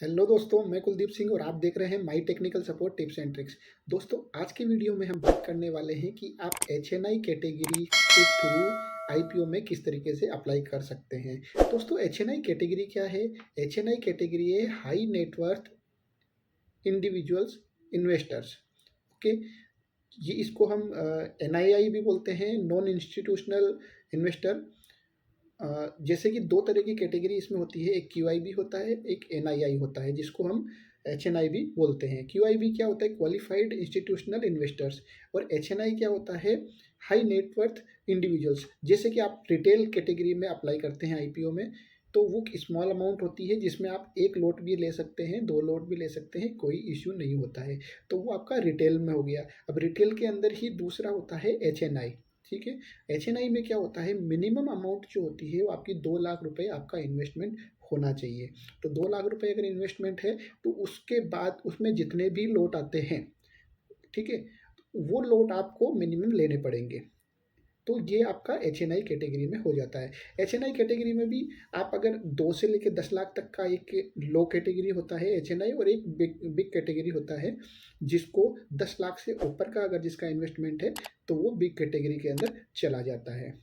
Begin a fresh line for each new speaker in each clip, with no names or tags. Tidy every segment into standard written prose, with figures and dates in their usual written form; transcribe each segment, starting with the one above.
Hello दोस्तों, मैं कुलदीप सिंह और आप देख रहे हैं my technical support tips and tricks. दोस्तों, आज के वीडियो में हम बात करने वाले हैं कि आप एचएनआई कैटेगरी के थ्रू आईपीओ में किस तरीके से अप्लाई कर सकते हैं। दोस्तों, एचएनआई कैटेगरी क्या है? एचएनआई कैटेगरी है high net worth individuals investors. Okay, ये इसको हम एनआईआई भी बोलते हैं, नॉन इंस्टीट्यूशनल इन्वेस्टर। जैसे कि दो तरह की कैटेगरी इसमें होती है, एक क्यूआईबी होता है, एक एनआईआई होता है, जिसको हम एचएनआई भी बोलते हैं। क्यूआईबी क्या होता है? Qualified institutional investors. और एचएनआई क्या होता है? High net worth individuals. जैसे कि आप रिटेल कैटेगरी में अप्लाई करते हैं आईपीओ में, तो वो स्मॉल अमाउंट होती है जिसमें आप एक लोट भी ले सकते हैं, दो लोट भी ले सकते हैं, कोई इश्यू नहीं होता है। तो वो आपका रिटेल में हो गया। अब रिटेल के अंदर ही दूसरा होता है एचएनआई। ठीक है, एचएनआई में क्या होता है? मिनिमम अमाउंट जो होती है वो आपकी 2 लाख रुपए आपका इन्वेस्टमेंट होना चाहिए। तो 2 लाख रुपए अगर इन्वेस्टमेंट है तो उसके बाद उसमें जितने भी लोट आते हैं, ठीक है, वो लोट आपको मिनिमम लेने पड़ेंगे। तो ये आपका एचएनआई कैटेगरी में हो जाता है। एचएनआई कैटेगरी में भी आप अगर 2 से लेकर 10 लाख तक का एक लो कैटेगरी होता है एचएनआई, और एक बिग बिग कैटेगरी होता है जिसको 10 लाख से ऊपर का अगर जिसका इन्वेस्टमेंट है तो वो बिग कैटेगरी के अंदर चला जाता है।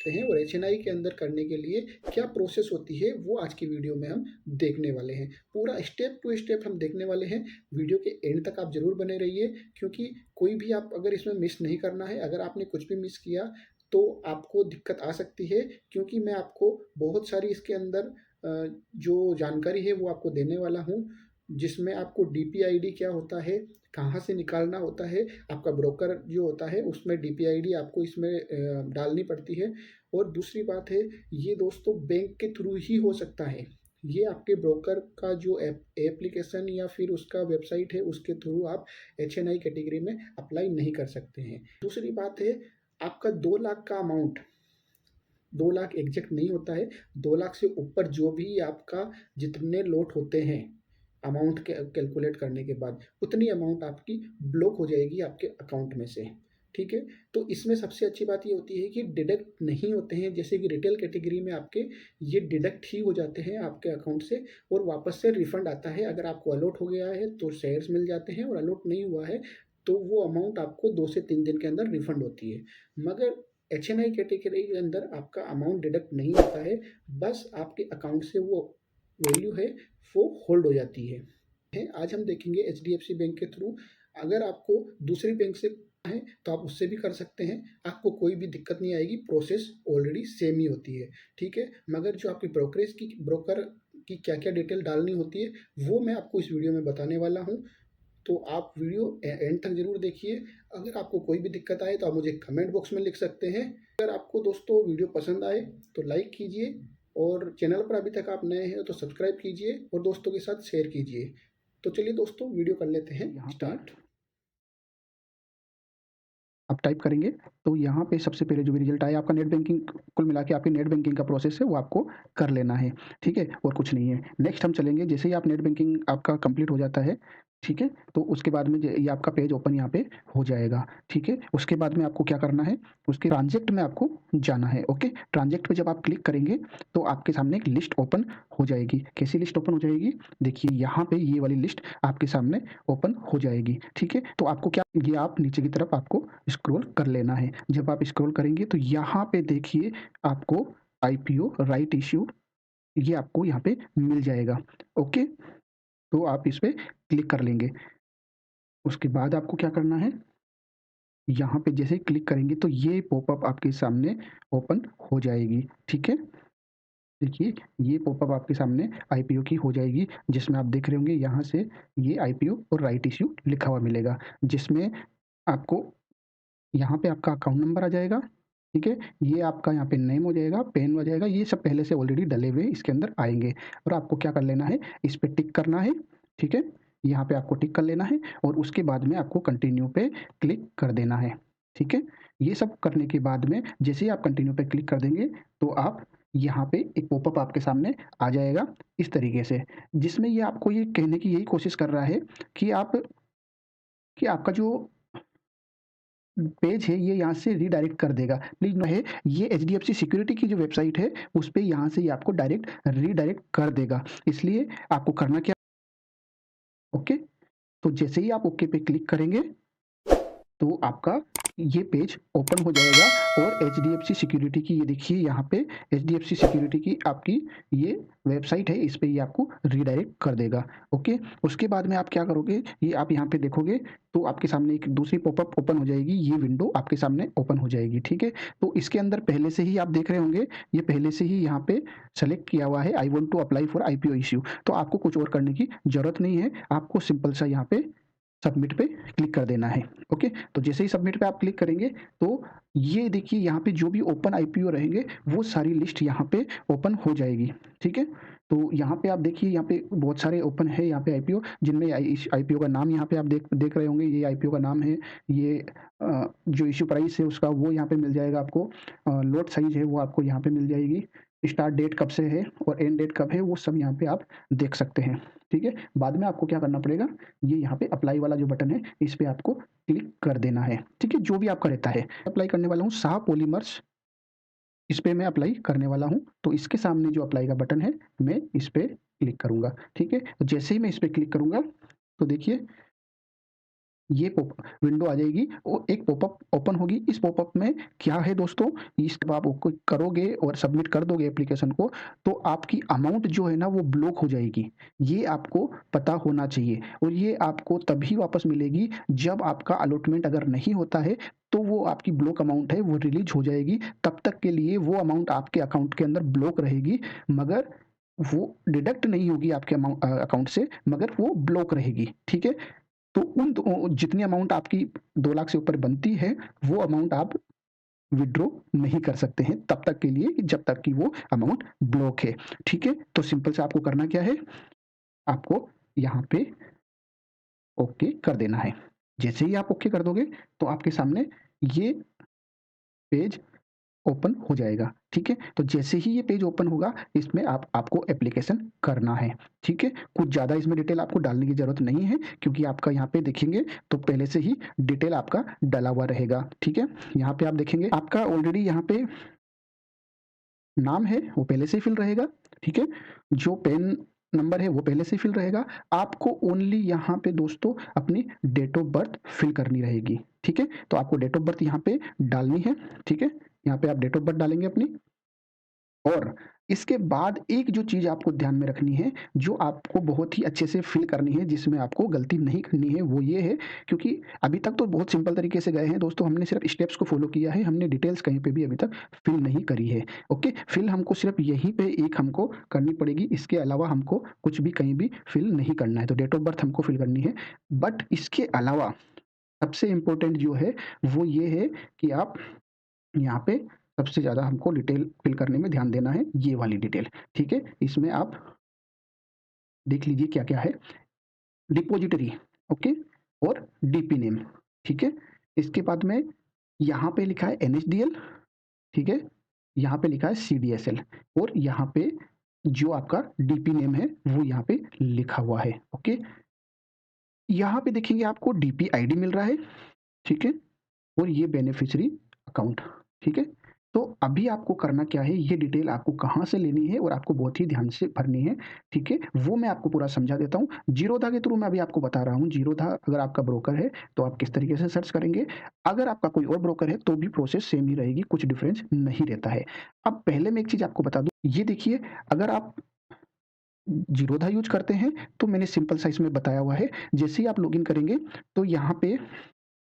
और एचएनआई के अंदर करने के लिए क्या प्रोसेस होती है वो आज की वीडियो में हम देखने वाले हैं। पूरा स्टेप टू स्टेप हम देखने वाले हैं। वीडियो के एंड तक आप जरूर बने रहिए, क्योंकि कोई भी आप अगर इसमें मिस नहीं करना है। अगर आपने कुछ भी मिस किया तो आपको दिक्कत आ सकती है, क्योंकि मैं आपको बहुत सारी इसके अंदर जो जानकारी है वो आपको देने वाला हूँ, जिसमें आपको डीपीआईडी क्या होता है, कहाँ से निकालना होता है, आपका ब्रोकर जो होता है उसमें डीपीआईडी आपको इसमें डालनी पड़ती है। और दूसरी बात है, ये दोस्तों बैंक के थ्रू ही हो सकता है। ये आपके ब्रोकर का जो एप्लीकेशन या फिर उसका वेबसाइट है उसके थ्रू आप एचएनआई कैटेगरी में अप्लाई नहीं कर सकते हैं। दूसरी बात है, आपका 2 लाख का अमाउंट, 2 लाख एग्जैक्ट नहीं होता है। 2 लाख से ऊपर जो भी आपका जितने लोट होते हैं अमाउंट के कैलकुलेट करने के बाद, उतनी अमाउंट आपकी ब्लॉक हो जाएगी आपके अकाउंट में से। ठीक है, तो इसमें सबसे अच्छी बात ये होती है कि डिडक्ट नहीं होते हैं। जैसे कि रिटेल कैटेगरी में आपके ये डिडक्ट ही हो जाते हैं आपके अकाउंट से, और वापस से रिफंड आता है। अगर आपको अलॉट हो गया है तो शेयर्स मिल जाते हैं, और अलॉट नहीं हुआ है तो वो अमाउंट आपको 2 से 3 दिन के अंदर रिफंड होती है। मगर एचएनआई कैटेगरी के अंदर आपका अमाउंट डिडक्ट नहीं होता है, बस आपके अकाउंट से वो वैल्यू है वो होल्ड हो जाती है। आज हम देखेंगे एचडीएफसी बैंक के थ्रू। अगर आपको दूसरी बैंक से है तो आप उससे भी कर सकते हैं, आपको कोई भी दिक्कत नहीं आएगी। प्रोसेस ऑलरेडी सेम ही होती है। ठीक है, मगर जो आपकी ब्रोकर की क्या क्या डिटेल डालनी होती है वो मैं आपको इस वीडियो में बताने वाला हूँ। तो आप वीडियो एंड तक जरूर देखिए। अगर आपको कोई भी दिक्कत आए तो आप मुझे कमेंट बॉक्स में लिख सकते हैं। अगर आपको दोस्तों वीडियो पसंद आए तो लाइक कीजिए, और चैनल पर अभी तक आप नए हैं तो सब्सक्राइब कीजिए और दोस्तों के साथ शेयर कीजिए। तो चलिए दोस्तों, वीडियो कर लेते हैं
यहाँ
स्टार्ट।
आप टाइप करेंगे तो यहाँ पे सबसे पहले जो भी रिजल्ट आया आपका नेट बैंकिंग, कुल मिला के आपकी नेट बैंकिंग का प्रोसेस है वो आपको कर लेना है। ठीक है, और कुछ नहीं है। नेक्स्ट हम चलेंगे, जैसे ही आप नेट बैंकिंग आपका कंप्लीट हो जाता है, ठीक है, तो उसके बाद में ये आपका पेज ओपन यहाँ पे हो जाएगा। ठीक है, उसके बाद में आपको क्या करना है, उसके ट्रांजेक्ट में आपको जाना है। ओके, ट्रांजेक्ट पे जब आप क्लिक करेंगे तो आपके सामने एक लिस्ट ओपन हो जाएगी। कैसी लिस्ट ओपन हो जाएगी? देखिए यहाँ पे ये वाली लिस्ट आपके सामने ओपन हो जाएगी। ठीक है, तो आपको क्या, ये आप नीचे की तरफ आपको स्क्रॉल कर लेना है। जब आप स्क्रॉल करेंगे तो यहाँ पे देखिए आपको आईपीओ राइट इश्यू, ये आपको यहाँ पे मिल जाएगा। ओके, तो आप इस पे क्लिक कर लेंगे। उसके बाद आपको क्या करना है, यहाँ पे जैसे ही क्लिक करेंगे तो ये पॉपअप आपके सामने ओपन हो जाएगी। ठीक है, देखिए ये पॉपअप आपके सामने आईपीओ की हो जाएगी, जिसमें आप देख रहे होंगे यहाँ से ये आईपीओ और राइट इश्यू लिखा हुआ मिलेगा, जिसमें आपको यहाँ पे आपका अकाउंट नंबर आ जाएगा। ठीक है, ये आपका यहाँ पे नेम हो जाएगा, पेन हो जाएगा, ये सब पहले से ऑलरेडी डले हुए इसके अंदर आएँगे, और आपको क्या कर लेना है, इस पे टिक करना है। ठीक है, यहाँ पे आपको टिक कर लेना है और उसके बाद में आपको कंटिन्यू पे क्लिक कर देना है। ठीक है, ये सब करने के बाद में जैसे ही आप कंटिन्यू पे क्लिक कर देंगे तो आप यहाँ पे एक पॉपअप आपके सामने आ जाएगा इस तरीके से, जिसमें ये आपको ये कहने की यही कोशिश कर रहा है कि आपका जो पेज है ये यहाँ से रीडायरेक्ट कर देगा। प्लीज़ जो है ये एचडीएफसी सिक्योरिटी की जो वेबसाइट है उस पे यहाँ से ये आपको डायरेक्ट रीडायरेक्ट कर देगा। इसलिए आपको करना क्या ओके, तो जैसे ही आप ओके पे क्लिक करेंगे तो आपका ये पेज ओपन हो जाएगा और एचडीएफसी सिक्योरिटी की ये देखिए यहाँ पे एचडीएफसी सिक्योरिटी की आपकी ये वेबसाइट है, इस पे ये आपको रीडायरेक्ट कर देगा। ओके, उसके बाद में आप क्या करोगे, ये आप यहाँ पे देखोगे तो आपके सामने एक दूसरी पॉपअप ओपन हो जाएगी, ये विंडो आपके सामने ओपन हो जाएगी, ठीक है। तो इसके अंदर पहले से ही आप देख रहे होंगे, ये पहले से ही यहाँ पे सेलेक्ट किया हुआ है I want to apply for IPO issue, तो आपको कुछ और करने की जरूरत नहीं है, आपको सिंपल सा यहाँ पे सबमिट पे क्लिक कर देना है। ओके, तो जैसे ही सबमिट पे आप क्लिक करेंगे तो ये देखिए यहाँ पे जो भी ओपन आईपीओ रहेंगे वो सारी लिस्ट यहाँ पे ओपन हो जाएगी, ठीक है। तो यहाँ पे आप देखिए, यहाँ पे बहुत सारे ओपन है यहाँ पे आईपीओ, जिनमें आईपीओ का नाम यहाँ पे आप देख रहे होंगे, ये आईपीओ का नाम है, ये जो इश्यू प्राइस है उसका वो यहाँ पे मिल जाएगा आपको, लॉट साइज है वो आपको यहाँ पे मिल जाएगी, स्टार्ट डेट कब से है और एंड डेट कब है वो सब यहाँ पे आप देख सकते हैं, ठीक है। बाद में आपको क्या करना पड़ेगा, ये यहाँ पे अप्लाई वाला जो बटन है इस पे आपको क्लिक कर देना है, ठीक है। जो भी आपका रहता है, अप्लाई करने वाला हूँ शाह पॉलीमर्स, इस पे मैं अप्लाई करने वाला हूँ, तो इसके सामने जो अप्लाई का बटन है मैं इस पे क्लिक करूँगा, ठीक है। तो जैसे ही मैं इस पे क्लिक करूँगा तो देखिए ये विंडो आ जाएगी और एक पॉपअप ओपन होगी। इस पॉपअप में क्या है दोस्तों, इस आप ओके करोगे और सबमिट कर दोगे एप्लीकेशन को तो आपकी अमाउंट जो है ना वो ब्लॉक हो जाएगी, ये आपको पता होना चाहिए और ये आपको तभी वापस मिलेगी जब आपका अलॉटमेंट अगर नहीं होता है तो वो आपकी ब्लॉक अमाउंट है वो रिलीज हो जाएगी, तब तक के लिए वो अमाउंट आपके अकाउंट के अंदर ब्लॉक रहेगी, मगर वो डिडक्ट नहीं होगी आपके अकाउंट से, मगर वो ब्लॉक रहेगी, ठीक है। तो जितनी अमाउंट आपकी 2 लाख से ऊपर बनती है, वो अमाउंट आप विथड्रॉ नहीं कर सकते हैं तब तक के लिए जब तक कि वो अमाउंट ब्लॉक है, ठीक है। तो सिंपल से आपको करना क्या है, आपको यहाँ पे ओके कर देना है। जैसे ही आप ओके कर दोगे तो आपके सामने ये पेज ओपन हो जाएगा, ठीक है। तो जैसे ही ये पेज ओपन होगा इसमें आपको एप्लीकेशन करना है, ठीक है। कुछ ज़्यादा इसमें डिटेल आपको डालने की ज़रूरत नहीं है क्योंकि आपका यहाँ पे देखेंगे तो पहले से ही डिटेल आपका डला हुआ रहेगा, ठीक है। यहाँ पे आप देखेंगे आपका ऑलरेडी यहाँ पे नाम है वो पहले से ही फिल रहेगा, ठीक है। जो पैन नंबर है वो पहले से ही फिल रहेगा, आपको ओनली यहाँ पे दोस्तों अपनी डेट ऑफ बर्थ फिल करनी रहेगी, ठीक है। तो आपको डेट ऑफ बर्थ यहाँ पे डालनी है, ठीक है। यहाँ पे आप डेट ऑफ बर्थ डालेंगे अपनी, और इसके बाद एक जो चीज़ आपको ध्यान में रखनी है, जो आपको बहुत ही अच्छे से फ़िल करनी है, जिसमें आपको गलती नहीं करनी है, वो ये है, क्योंकि अभी तक तो बहुत सिंपल तरीके से गए हैं दोस्तों, हमने सिर्फ़ स्टेप्स को फ़ॉलो किया है, हमने डिटेल्स कहीं पे भी अभी तक फ़िल नहीं करी है। ओके, फ़िल हमको सिर्फ़ यहीं पे एक हमको करनी पड़ेगी, इसके अलावा हमको कुछ भी कहीं भी फ़िल नहीं करना है। तो डेट ऑफ बर्थ हमको फ़िल करनी है, बट इसके अलावा सबसे इम्पोर्टेंट जो है, वो ये है कि आप यहाँ पे सबसे ज़्यादा हमको डिटेल फिल करने में ध्यान देना है, ये वाली डिटेल, ठीक है? इसमें आप देख लीजिए क्या-क्या है। Depository, okay? और डीपी नेम, ठीक है? इसके बाद में यहाँ पे लिखा है एनएसडीएल, ठीक है? यहाँ पे लिखा है सीडीएसएल और यहाँ पे जो आपका डीपी नेम है, वो यहाँ पे लिखा हुआ है, ओके? यहाँ पे देखेंगे आपको डीपी आईडी मिल रहा है, ठीक है? और ये बेनिफिशियरी अकाउंट, ठीक है। तो अभी आपको करना क्या है, ये डिटेल आपको कहाँ से लेनी है और आपको बहुत ही ध्यान से भरनी है, ठीक है। वो मैं आपको पूरा समझा देता हूँ। जीरोधा के थ्रू मैं अभी आपको बता रहा हूँ, जीरोधा अगर आपका ब्रोकर है तो आप किस तरीके से सर्च करेंगे, अगर आपका कोई और ब्रोकर है तो भी प्रोसेस सेम ही रहेगी, कुछ डिफरेंस नहीं रहता है। अब पहले मैं एक चीज़ आपको बता दूँ, ये देखिए, अगर आप जीरोधा यूज़ करते हैं तो मैंने सिंपल सा इसमें बताया हुआ है, जैसे ही आप लॉगिन करेंगे तो यहाँ पे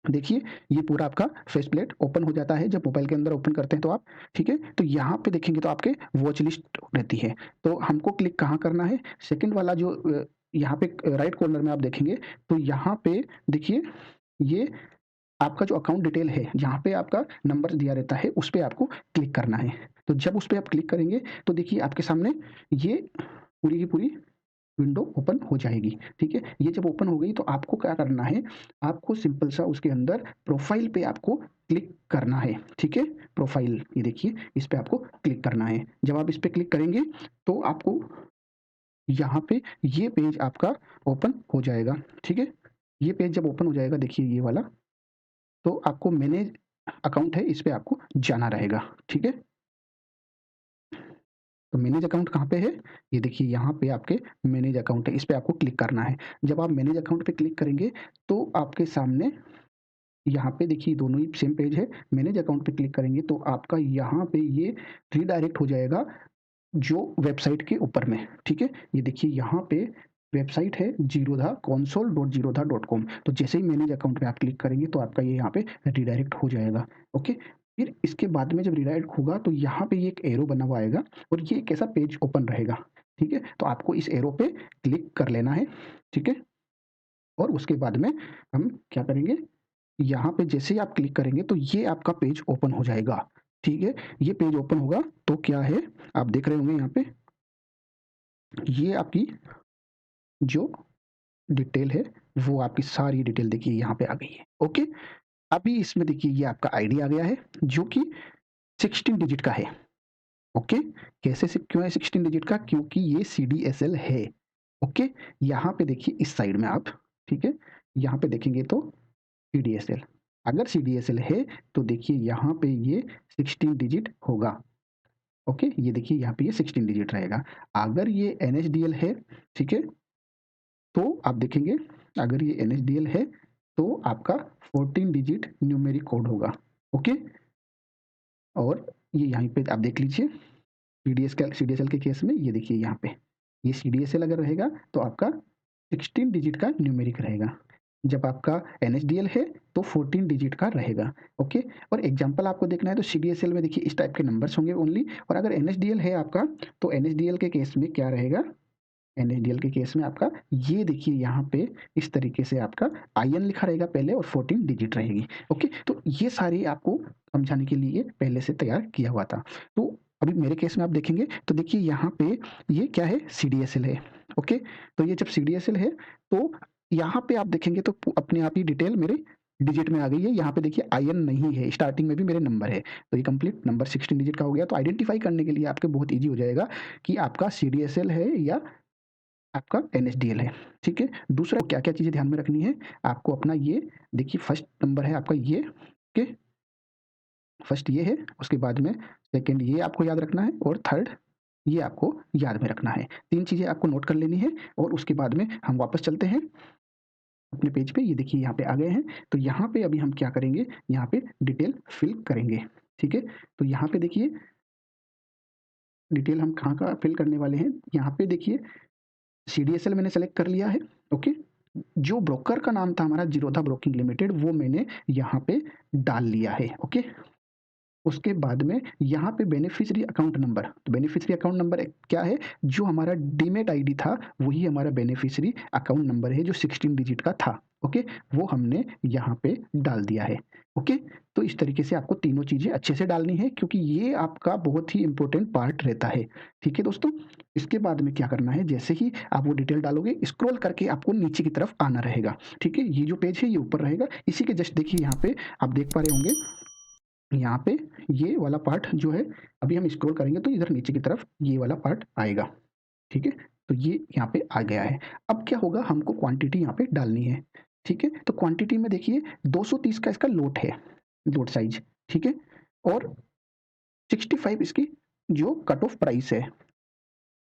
देखिए, ये पूरा आपका फेस प्लेट ओपन हो जाता है जब मोबाइल के अंदर ओपन करते हैं तो आप, ठीक है? तो यहाँ पे देखेंगे तो आपके वॉच लिस्ट रहती है। तो हमको क्लिक कहाँ करना है? सेकंड वाला जो यहाँ पे राइट कॉर्नर में आप देखेंगे तो यहाँ पे देखिए, ये आपका जो अकाउंट डिटेल है, जहाँ पे आपका नंबर दिया रहता है, उस पे आपको क्लिक करना है। तो जब उस पे आप क्लिक करेंगे तो देखिए आपके सामने ये पूरी की पूरी विंडो ओपन हो जाएगी, ठीक है? ये जब ओपन हो गई तो आपको क्या करना है, आपको सिंपल सा उसके अंदर प्रोफ़ाइल पे आपको क्लिक करना है, ठीक है? प्रोफ़ाइल ये देखिए, इस पे आपको क्लिक करना है। जब आप इस पे क्लिक करेंगे तो आपको यहाँ पे ये पेज आपका ओपन हो जाएगा, ठीक है? ये पेज जब ओपन हो जाएगा देखिए ये वाला, तो आपको मैनेज अकाउंट है, इस पे आपको जाना रहेगा, ठीक है? तो मैनेज अकाउंट कहाँ पे है? ये देखिए यहाँ पे आपके मैनेज अकाउंट है, इस पे आपको क्लिक करना है। जब आप मैनेज अकाउंट पे क्लिक करेंगे तो आपके सामने यहाँ पे देखिए दोनों ही सेम पेज है। मैनेज अकाउंट पे क्लिक करेंगे तो आपका यहाँ पे ये रीडायरेक्ट हो जाएगा जो वेबसाइट के ऊपर में, ठीक है? ये देखिए यहाँ पे वेबसाइट है जीरोधा console.zerodha.com। तो जैसे ही मैनेज अकाउंट पे आप क्लिक करेंगे तो आपका ये यहाँ पे रीडायरेक्ट हो जाएगा, ओके? फिर इसके बाद में जब रीडायरेक्ट होगा तो यहाँ पे ये एक एरो बना हुआ आएगा और ये एक ऐसा पेज ओपन रहेगा, ठीक है? तो आपको इस एरो पे क्लिक कर लेना है, ठीक है? और उसके बाद में हम क्या करेंगे, यहाँ पे जैसे ही आप क्लिक करेंगे तो ये आपका पेज ओपन हो जाएगा, ठीक है? ये पेज ओपन होगा तो क्या है, आप देख रहे होंगे यहाँ पे, ये आपकी जो डिटेल है वो आपकी सारी डिटेल देखिए यहाँ पे आ गई है, ओके? अभी इसमें देखिए ये आपका आईडी आ गया है जो कि 16 डिजिट का है, ओके? कैसे से क्यों है 16 डिजिट का? क्योंकि ये सीडीएसएल है, ओके? यहाँ पे देखिए इस साइड में आप, ठीक है? यहाँ पे देखेंगे तो सीडीएसएल, अगर सीडीएसएल है तो देखिए यहाँ पे ये 16 डिजिट होगा, ओके? ये देखिए यहाँ पे ये 16 डिजिट रहेगा। अगर ये एनएसडीएल है, ठीक है? तो आप देखेंगे अगर ये एनएसडीएल है तो आपका 14 डिजिट न्यूमेरिक कोड होगा, ओके? और ये यहाँ पे आप देख लीजिए सीडीएसएल के केस में ये देखिए यहाँ पे ये सीडीएसएल अगर रहेगा तो आपका 16 डिजिट का न्यूमेरिक रहेगा। जब आपका एनएसडीएल है तो 14 डिजिट का रहेगा, ओके? और एग्जांपल आपको देखना है तो सीडीएसएल में देखिए इस टाइप के नंबर्स होंगे ओनली, और अगर एनएसडीएल है आपका तो एनएसडीएल के केस में क्या रहेगा, एनएसडीएल के केस में आपका ये देखिए यहाँ पे इस तरीके से आपका आईएन लिखा रहेगा पहले और 14 डिजिट रहेगी, ओके? तो ये सारे आपको समझाने के लिए पहले से तैयार किया हुआ था। तो अभी मेरे केस में आप देखेंगे तो देखिए यहाँ पे ये क्या है, सीडीएसएल है, ओके? तो ये जब सीडीएसएल है तो यहाँ पे आप देखेंगे तो अपने आप ही डिटेल मेरे डिजिट में आ गई है। यहाँ पे देखिए आईएन नहीं है, स्टार्टिंग में भी मेरे नंबर है, तो ये कंप्लीट नंबर 16 डिजिट का हो गया। तो आइडेंटिफाई करने के लिए आपके बहुत ईजी हो जाएगा कि आपका सीडीएसएल है या आपका एनएसडीएल है, ठीक है? दूसरा क्या-क्या चीज़ें ध्यान में रखनी है, आपको अपना ये देखिए फर्स्ट नंबर है आपका ये, ओके? फर्स्ट ये है, उसके बाद में सेकंड ये आपको याद रखना है और थर्ड ये आपको याद में रखना है। 3 चीज़ें आपको नोट कर लेनी है और उसके बाद में हम वापस चलते हैं अपने पेज पे। ये देखिए यहाँ पे आ गए हैं, तो यहाँ पे अभी हम क्या करेंगे, यहाँ पे डिटेल फिल करेंगे, ठीक है? तो यहाँ पे देखिए डिटेल हम कहाँ-कहाँ फिल करने वाले हैं, यहाँ पे देखिए सीडीएसएल मैंने सेलेक्ट कर लिया है, ओके? जो ब्रोकर का नाम था हमारा जीरोधा ब्रोकिंग लिमिटेड वो मैंने यहाँ पे डाल लिया है, ओके? उसके बाद में यहाँ पे बेनिफिशियरी अकाउंट नंबर, तो बेनिफिशियरी अकाउंट नंबर क्या है, जो हमारा डीमैट आईडी था वही हमारा बेनिफिशियरी अकाउंट नंबर है जो 16 डिजिट का था, ओके? वो हमने यहाँ पे डाल दिया है, ओके? तो इस तरीके से आपको तीनों चीज़ें अच्छे से डालनी है क्योंकि ये आपका बहुत ही इम्पोर्टेंट पार्ट रहता है, ठीक है दोस्तों? इसके बाद में क्या करना है, जैसे ही आप वो डिटेल डालोगे स्क्रॉल करके आपको नीचे की तरफ आना रहेगा, ठीक है? ये जो पेज है ये ऊपर रहेगा, इसी के जस्ट देखिए यहाँ पे आप देख पा रहे होंगे, यहाँ पे ये वाला पार्ट जो है अभी हम स्क्रॉल करेंगे तो इधर नीचे की तरफ ये वाला पार्ट आएगा, ठीक है? तो ये यहाँ पे आ गया है। अब क्या होगा, हमको क्वांटिटी यहाँ पे डालनी है, ठीक है? तो क्वांटिटी में देखिए 230 का इसका लोट है, लोट साइज़, ठीक है? और 65 इसकी जो कट ऑफ प्राइस है।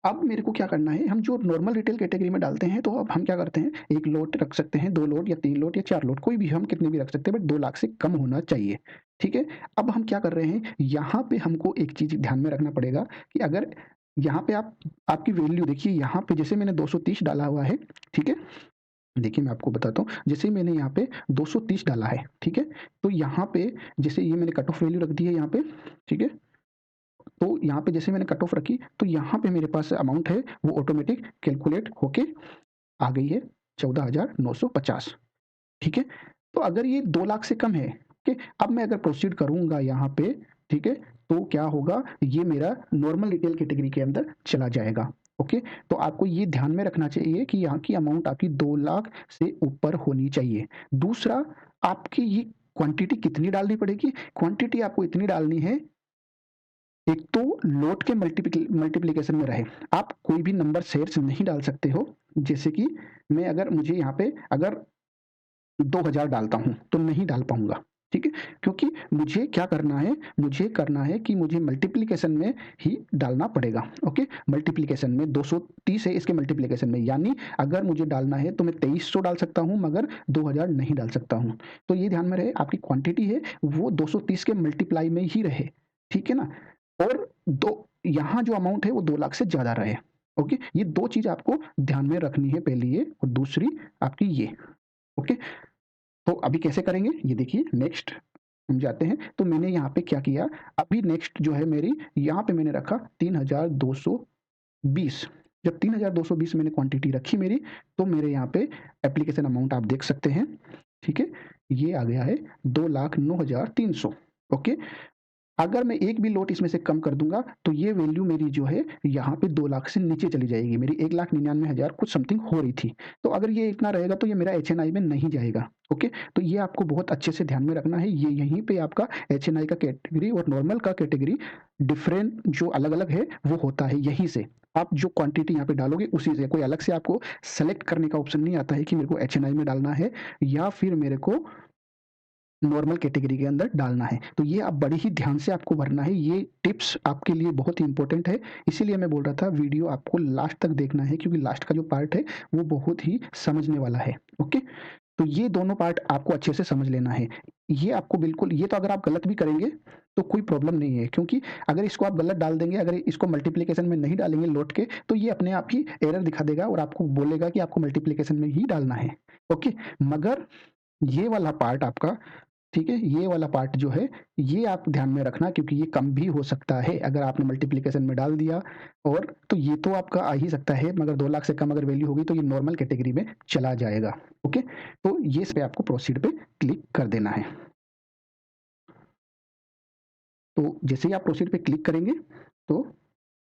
अब मेरे को क्या करना है, हम जो नॉर्मल रिटेल कैटेगरी में डालते हैं तो अब हम क्या करते हैं, 1 लोट रख सकते हैं, 2 लोट या 3 लोट या 4 लोट, कोई भी हम कितने भी रख सकते हैं बट 2 लाख से कम होना चाहिए, ठीक है? अब हम क्या कर रहे हैं, यहाँ पे हमको एक चीज़ ध्यान में रखना पड़ेगा कि अगर यहाँ पे आपकी वैल्यू देखिए, यहाँ पे जैसे मैंने 230 डाला हुआ है, ठीक है? देखिए मैं आपको बताता हूँ, जैसे ही मैंने यहाँ पे 230 डाला है, ठीक है? तो यहाँ पे जैसे ये मैंने कट ऑफ वैल्यू रख दी है यहाँ पे, ठीक है? तो यहाँ पे जैसे मैंने कट ऑफ रखी तो यहाँ पे मेरे पास अमाउंट है वो ऑटोमेटिक कैलकुलेट होके आ गई है 14,950, ठीक है? तो अगर ये 2 लाख से कम है, ओके? अब मैं अगर प्रोसीड करूँगा यहाँ पे, ठीक है? तो क्या होगा, ये मेरा नॉर्मल रिटेल कैटेगरी के अंदर चला जाएगा, ओके? तो आपको ये ध्यान में रखना चाहिए कि यहाँ की अमाउंट आपकी 2 लाख से ऊपर होनी चाहिए। दूसरा, आपकी ये क्वांटिटी कितनी डालनी पड़ेगी? क्वांटिटी आपको इतनी डालनी है, एक तो लोट के मल्टीप्लिकेशन में रहे, आप कोई भी नंबर शेयर्स नहीं डाल सकते हो, जैसे कि मैं अगर मुझे यहाँ पे अगर 2000 डालता हूँ तो नहीं डाल पाऊंगा, ठीक है? क्योंकि मुझे क्या करना है, मुझे करना है कि मुझे मल्टीप्लिकेशन में ही डालना पड़ेगा, ओके? मल्टीप्लिकेशन में 230 है इसके मल्टीप्लिकेशन में, यानी अगर मुझे डालना है तो मैं 2300 डाल सकता हूँ मगर 2000 नहीं डाल सकता हूँ। तो ये ध्यान में रहे आपकी क्वांटिटी है वो 230 के मल्टीप्लाई में ही रहे, ठीक है ना? और यहाँ जो अमाउंट है वो 2 लाख से ज़्यादा रहे, ओके? ये 2 चीज़ आपको ध्यान में रखनी है पहली ये और दूसरी आपकी ये, ओके? तो अभी कैसे करेंगे ये देखिए नेक्स्ट हम जाते हैं। तो मैंने यहाँ पे क्या किया, अभी नेक्स्ट जो है मेरी यहाँ पे मैंने रखा 3220। जब 3220 मैंने क्वांटिटी रखी मेरी, तो मेरे यहाँ पे एप्लीकेशन अमाउंट आप देख सकते हैं, ठीक है? ये आ गया है 2,09,300, ओके? अगर मैं एक भी लोट इसमें से कम कर दूँगा, तो ये वैल्यू मेरी जो है यहाँ पे 2 लाख से नीचे चली जाएगी। मेरी 1,99,000 कुछ समथिंग हो रही थी। तो अगर ये इतना रहेगा तो ये मेरा एचएनआई में नहीं जाएगा, ओके? तो ये आपको बहुत अच्छे से ध्यान में रखना है। ये यहीं पे आपका एचएनआई का कैटेगरी और नॉर्मल का कैटेगरी डिफरेंट जो अलग-अलग है, वो होता है यहीं से। आप जो क्वांटिटी यहाँ पे डालोगे उसी से, कोई अलग से आपको सेलेक्ट करने का ऑप्शन नहीं आता है कि मेरे को एचएनआई में डालना है या फिर मेरे को नॉर्मल कैटेगरी के अंदर डालना है। तो ये आप बड़े ही ध्यान से आपको भरना है। ये टिप्स आपके लिए बहुत ही इम्पोर्टेंट है। इसीलिए मैं बोल रहा था वीडियो आपको लास्ट तक देखना है क्योंकि लास्ट का जो पार्ट है वो बहुत ही समझने वाला है। ओके? तो ये दोनों पार्ट आपको अच्छे से समझ लेना है। ये आपको बिल्कुल ये तो अगर आप गलत भी करेंगे तो कोई प्रॉब्लम नहीं है क्योंकि अगर इसको आप गलत डाल देंगे, अगर इसको मल्टीप्लिकेशन में नहीं डालेंगे लौट के, तो ये अपने आप ही एरर दिखा देगा और आपको बोलेगा कि आपको मल्टीप्लिकेशन में ही डालना है। ओके? मगर ये वाला पार्ट आपका ठीक है? ये वाला पार्ट जो है, ये आप ध्यान में रखना क्योंकि ये कम भी हो सकता है। अगर आपने मल्टीप्लिकेशन में डाल दिया और तो ये तो आपका आ ही सकता है, मगर 2 लाख से कम अगर वैल्यू होगी तो ये नॉर्मल कैटेगरी में चला जाएगा। ओके? तो ये इस पे आपको प्रोसीड पे क्लिक कर देना है। तो जैसे ही आप प्रोसीड पे क्लिक करेंगे, तो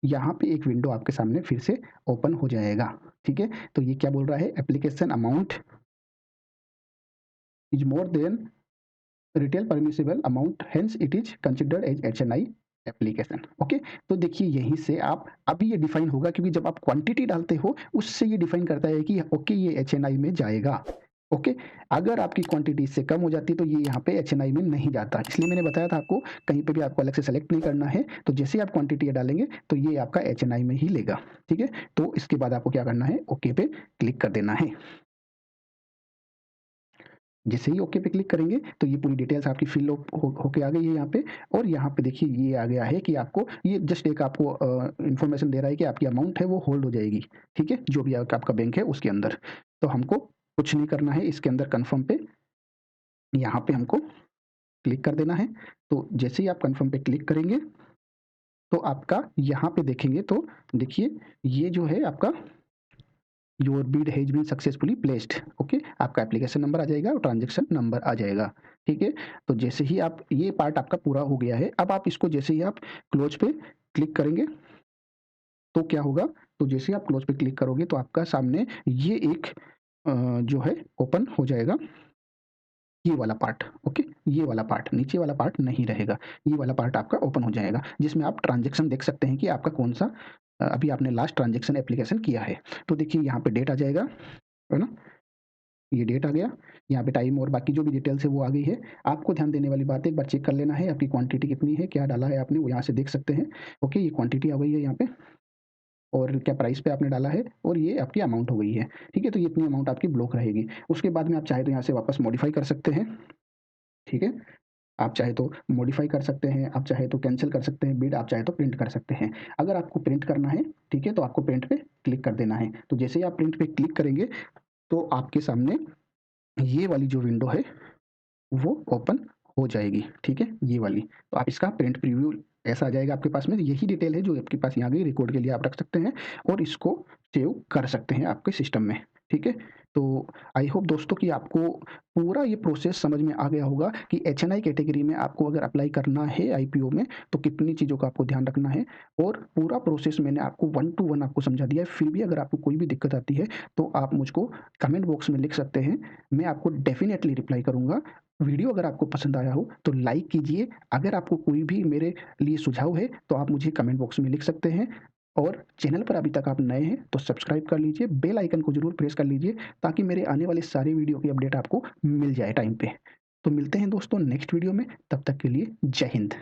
यहाँ पे एक विंडो आपके सामने फिर से ओपन हो जाएगा। ठीक है? तो ये क्या बोल रहा है? Application amount is more than retail permissible amount hence it is considered as HNI application. Okay? तो देखिए यहीं से आप अभी ये डिफाइन होगा क्योंकि जब आप क्वांटिटी डालते हो उससे ये डिफाइन करता है कि ओके ये एचएनआई में जाएगा। ओके? अगर आपकी क्वांटिटी इससे कम हो जाती है तो ये यहाँ पे एचएनआई में नहीं जाता। इसलिए मैंने बताया था आपको कहीं पे भी आपको अलग से सेलेक्ट नहीं करना है। तो जैसे ही आप क्वांटिटी डालेंगे तो ये आपका एचएनआई में ही लेगा। ठीक है? तो इसके बाद आपको क्या करना है? ओके पे क्लिक कर देना है। जैसे ही ओके पे क्लिक करेंगे तो ये पूरी डिटेल्स आपकी फिल होके आ गई है यहाँ पे और यहाँ पे देखिए ये आ गया है कि आपको ये जस्ट एक आपको इन्फॉर्मेशन दे रहा है कि आपकी अमाउंट है वो होल्ड हो जाएगी। ठीक है? जो भी आपका बैंक है उसके अंदर। तो हमको कुछ नहीं करना है इसके अंदर कन्फर्म पे यहाँ पे हमको क्लिक कर देना है। तो जैसे ही आप कन्फर्म पे क्लिक करेंगे तो आपका यहाँ पे देखेंगे तो देखिए ये जो है आपका your bid has been successfully placed. Okay? आपका एप्लीकेशन नंबर आ जाएगा और ट्रांजैक्शन नंबर आ जाएगा। ठीक है? तो जैसे ही आप ये पार्ट आपका पूरा हो गया है, अब आप इसको जैसे ही आप क्लोज पे क्लिक करेंगे तो क्या होगा? तो जैसे ही आप क्लोज पे क्लिक करोगे तो आपका सामने ये एक जो है ओपन हो जाएगा ये वाला पार्ट। ओके? ये वाला पार्ट, नीचे वाला पार्ट नहीं रहेगा। ये वाला पार्ट आपका ओपन हो जाएगा जिसमें आप ट्रांजैक्शन देख सकते हैं कि आपका कौन-सा अभी आपने लास्ट ट्रांजैक्शन एप्लीकेशन किया है। तो देखिए यहाँ पे डेट आ जाएगा, है ना? ये डेट आ गया, यहाँ पे टाइम और बाकी जो भी डिटेल्स है वो आ गई है। आपको ध्यान देने वाली बात है एक बार चेक कर लेना है आपकी क्वांटिटी कितनी है, क्या डाला है आपने वो यहाँ से देख सकते हैं। ओके? ये क्वांटिटी आ गई है यहाँ पे और क्या प्राइस पे आपने डाला है और ये आपकी अमाउंट हो गई है। ठीक है? तो ये इतनी अमाउंट आपकी ब्लॉक रहेगी। उसके बाद में आप चाहे तो यहाँ से वापस मॉडिफ़ाई कर सकते हैं। ठीक है? आप चाहे तो मॉडिफ़ाई कर सकते हैं, आप चाहे तो कैंसल कर सकते हैं बिड, आप चाहे तो प्रिंट कर सकते हैं। अगर आपको प्रिंट करना है, ठीक है? तो आपको प्रिंट पे क्लिक कर देना है। तो जैसे ही आप प्रिंट पे क्लिक करेंगे, तो आपके सामने ये वाली जो विंडो है, वो ओपन हो जाएगी। ठीक है? ये वाली। तो आप इसका प्रिंट प्रीव्यू ऐसा आ जाएगा आपके पास में। यही डिटेल है जो आपके पास यहाँ आ गई, रिकॉर्ड के लिए आप रख सकते हैं और इसको सेव कर सकते हैं आपके सिस्टम में। ठीक है? तो आई होप दोस्तों कि आपको पूरा ये प्रोसेस समझ में आ गया होगा कि एचएनआई कैटेगरी में आपको अगर अप्लाई करना है आईपीओ में, तो कितनी चीज़ों का आपको ध्यान रखना है और पूरा प्रोसेस मैंने आपको 1 टू 1 आपको समझा दिया है। फिर भी अगर आपको कोई भी दिक्कत आती है, तो आप मुझको कमेंट बॉक्स में लिख सकते हैं। मैं आपको डेफ़िनेटली रिप्लाई करूँगा। वीडियो अगर आपको पसंद आया हो तो लाइक कीजिए। अगर आपको कोई भी मेरे लिए सुझाव है तो आप मुझे कमेंट बॉक्स में लिख सकते हैं और चैनल पर अभी तक आप नए हैं तो सब्सक्राइब कर लीजिए, बेल आइकन को ज़रूर प्रेस कर लीजिए ताकि मेरे आने वाले सारे वीडियो की अपडेट आपको मिल जाए टाइम पे। तो मिलते हैं दोस्तों नेक्स्ट वीडियो में, तब तक के लिए जय हिंद।